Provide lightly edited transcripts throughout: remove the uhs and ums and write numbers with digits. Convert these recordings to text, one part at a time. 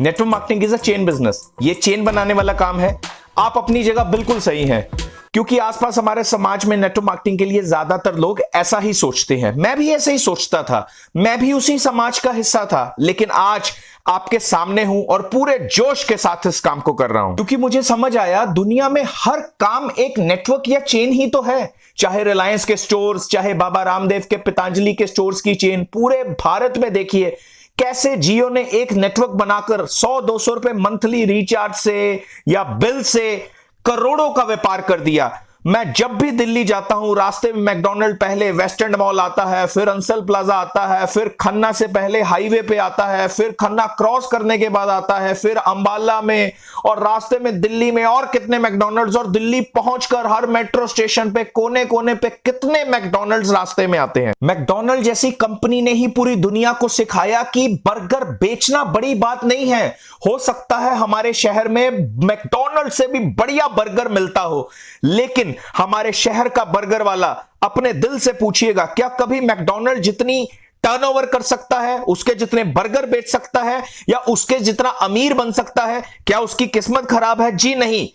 Network marketing is a chain business. ये chain बनाने वाला काम है। आप अपनी जगह बिल्कुल सही हैं, क्योंकि आसपास हमारे समाज में नेटवर्क मार्केटिंग के लिए ज्यादातर लोग ऐसा ही सोचते हैं। मैं भी ऐसे ही सोचता था, मैं भी उसी समाज का हिस्सा था, लेकिन आज आपके सामने हूं और पूरे जोश के साथ इस काम को कर रहा हूं, क्योंकि मुझे समझ आया दुनिया में हर काम एक नेटवर्क या चेन ही तो है। चाहे रिलायंस के स्टोर्स, चाहे बाबा रामदेव के पतंजलि के स्टोर्स की चेन, पूरे भारत में देखिए कैसे जियो ने एक नेटवर्क बनाकर 100-200 रुपए मंथली रिचार्ज से या बिल से करोड़ों का व्यापार कर दिया। मैं जब भी दिल्ली जाता हूं, रास्ते में मैकडॉनल्ड, पहले वेस्ट एंड मॉल आता है, फिर अंसल प्लाजा आता है, फिर खन्ना से पहले हाईवे पे आता है, फिर खन्ना क्रॉस करने के बाद आता है, फिर अंबाला में, और रास्ते में दिल्ली में और कितने मैकडॉनल्ड्स, और दिल्ली पहुंचकर हर मेट्रो स्टेशन पे कोने कोने पे कितने मैकडॉनल्ड्स रास्ते में आते हैं। मैकडॉनल्ड जैसी कंपनी ने ही पूरी दुनिया को सिखाया कि बर्गर बेचना बड़ी बात नहीं है। हो सकता है हमारे शहर में मैकडॉनल्ड से भी बढ़िया बर्गर मिलता हो, लेकिन हमारे शहर का बर्गर वाला अपने दिल से पूछिएगा, क्या कभी मैकडॉनल्ड जितनी टर्नओवर कर सकता है, उसके जितने बर्गर बेच सकता है, या उसके जितना अमीर बन सकता है? क्या उसकी किस्मत खराब है? जी नहीं।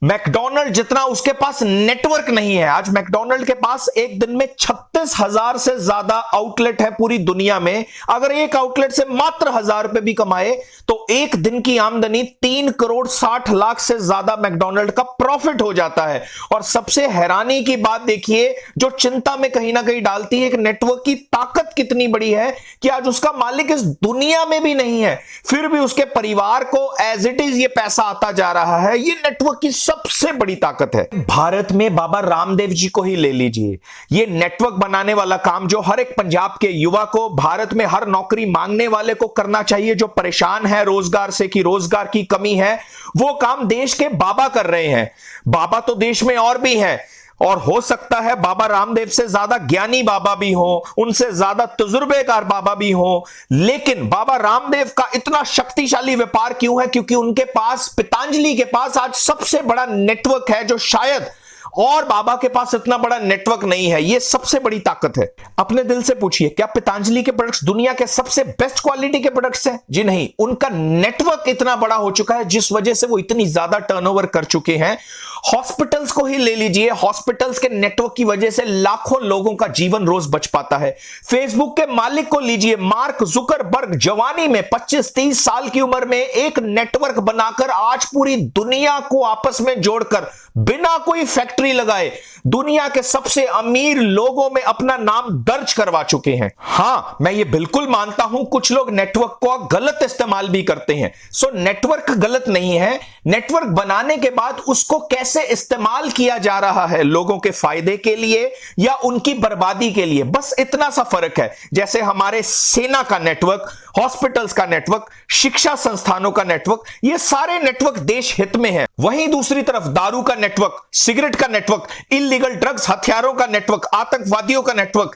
मैकडॉनल्ड जितना उसके पास नेटवर्क नहीं है। आज मैकडॉनल्ड के पास एक दिन में 36,000 से ज्यादा आउटलेट है पूरी दुनिया में। अगर एक आउटलेट से मात्र 1,000 रुपए भी कमाए तो एक दिन की आमदनी 3 करोड़ 60 लाख से ज्यादा मैकडॉनल्ड का प्रॉफिट हो जाता है। और सबसे हैरानी की बात देखिए, जो चिंता में कहीं ना कहीं डालती है कि नेटवर्क की ताकत कितनी बड़ी है, कि आज उसका मालिक इस दुनिया में भी नहीं है, फिर भी उसके परिवार को एज इट इज ये पैसा आता जा रहा है। ये नेटवर्क की सबसे बड़ी ताकत है। भारत में बाबा रामदेव जी को ही ले लीजिए, ये नेटवर्क बनाने वाला काम जो हर एक पंजाब के युवा को, भारत में हर नौकरी मांगने वाले को करना चाहिए, जो परेशान है रोजगार से कि रोजगार की कमी है, वो काम देश के बाबा कर रहे हैं। बाबा तो देश में और भी हैं, और हो सकता है बाबा रामदेव से ज्यादा ज्ञानी बाबा भी हो, उनसे ज्यादा तजुर्बेकार बाबा भी हो, लेकिन बाबा रामदेव का इतना शक्तिशाली व्यापार क्यों है? क्योंकि उनके पास, पतंजलि के पास आज सबसे बड़ा नेटवर्क है, जो शायद और बाबा के पास इतना बड़ा नेटवर्क नहीं है। यह सबसे बड़ी ताकत है। अपने दिल से पूछिए, क्या पतंजलि के प्रोडक्ट्स दुनिया के सबसे बेस्ट क्वालिटी के प्रोडक्ट्स हैं? जी नहीं। उनका नेटवर्क इतना बड़ा हो चुका है, जिस वजह से वो इतनी ज्यादा टर्नओवर कर चुके हैं। हॉस्पिटल्स को ही ले लीजिए, हॉस्पिटल्स के नेटवर्क की वजह से लाखों लोगों का जीवन रोज बच पाता है। फेसबुक के मालिक को लीजिए, मार्क जुकरबर्ग, जवानी में 25-30 साल की उम्र में एक नेटवर्क बनाकर आज पूरी दुनिया को आपस में जोड़कर बिना कोई फैक्ट्री लगाए दुनिया के सबसे अमीर लोगों में अपना नाम दर्ज करवा चुके हैं। हां, मैं ये बिल्कुल मानता हूं कुछ लोग नेटवर्क को गलत इस्तेमाल भी करते हैं। सो नेटवर्क गलत नहीं है, नेटवर्क बनाने के बाद उसको कैसे इस्तेमाल किया जा रहा है, लोगों के फायदे के लिए या उनकी बर्बादी के लिए, बस इतना सा फर्क है। जैसे हमारे सेना का नेटवर्क, हॉस्पिटल्स का नेटवर्क, शिक्षा संस्थानों का नेटवर्क, ये सारे नेटवर्क देश हित में है। वहीं दूसरी तरफ दारू का नेटवर्क, सिगरेट का नेटवर्क, इल्लीगल ड्रग्स, हथियारों का नेटवर्क, आतंकवादियों का नेटवर्क,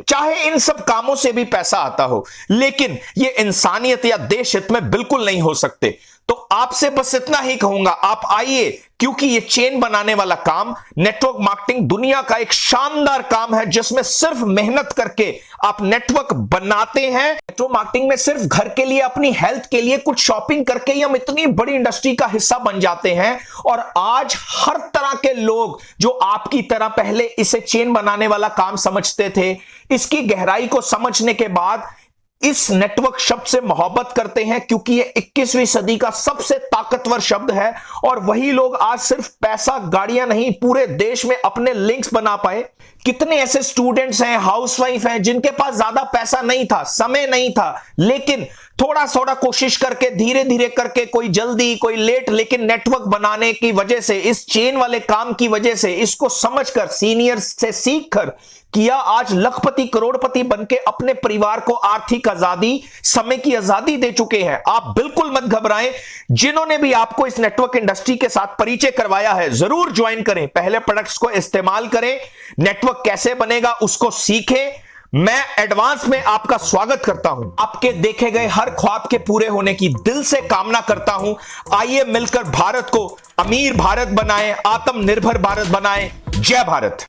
चाहे इन सब कामों से भी पैसा आता हो, लेकिन ये इंसानियत या देश हित में बिल्कुल नहीं हो सकते। तो आपसे बस इतना ही कहूंगा, आप आइए, क्योंकि ये चेन बनाने वाला काम, नेटवर्क मार्केटिंग दुनिया का एक शानदार काम है, जिसमें सिर्फ मेहनत करके आप नेटवर्क बनाते हैं। नेटवर्क मार्केटिंग में सिर्फ घर के लिए, अपनी हेल्थ के लिए कुछ शॉपिंग करके ही हम इतनी बड़ी इंडस्ट्री का हिस्सा बन जाते हैं। और आज हर तरह के लोग जो आपकी तरह पहले इसे चेन बनाने वाला काम समझते थे, इसकी गहराई को समझने के बाद इस नेटवर्क शब्द से मोहब्बत करते हैं, क्योंकि ये 21वीं सदी का सबसे ताकतवर शब्द है। और वही लोग आज सिर्फ पैसा, गाड़ियां नहीं, पूरे देश में अपने लिंक्स बना पाए। कितने ऐसे स्टूडेंट्स हैं, हाउसवाइफ हैं, जिनके पास ज्यादा पैसा नहीं था, समय नहीं था, लेकिन थोड़ा थोड़ा कोशिश करके, धीरे धीरे करके, कोई जल्दी कोई लेट, लेकिन नेटवर्क बनाने की वजह से, इस चेन वाले काम की वजह से, इसको समझकर, सीनियर्स से सीखकर किया, आज लखपति करोड़पति बनके अपने परिवार को आर्थिक आजादी, समय की आजादी दे चुके हैं। आप बिल्कुल मत घबराएं। जिन्होंने भी आपको इस नेटवर्क इंडस्ट्री के साथ परिचय करवाया है, जरूर ज्वाइन करें, पहले प्रोडक्ट्स को इस्तेमाल करें, नेटवर्क कैसे बनेगा उसको सीखें। मैं एडवांस में आपका स्वागत करता हूं। आपके देखे गए हर ख्वाब के पूरे होने की दिल से कामना करता हूं। आइए मिलकर भारत को अमीर भारत बनाएं, आत्मनिर्भर भारत बनाएं। जय भारत।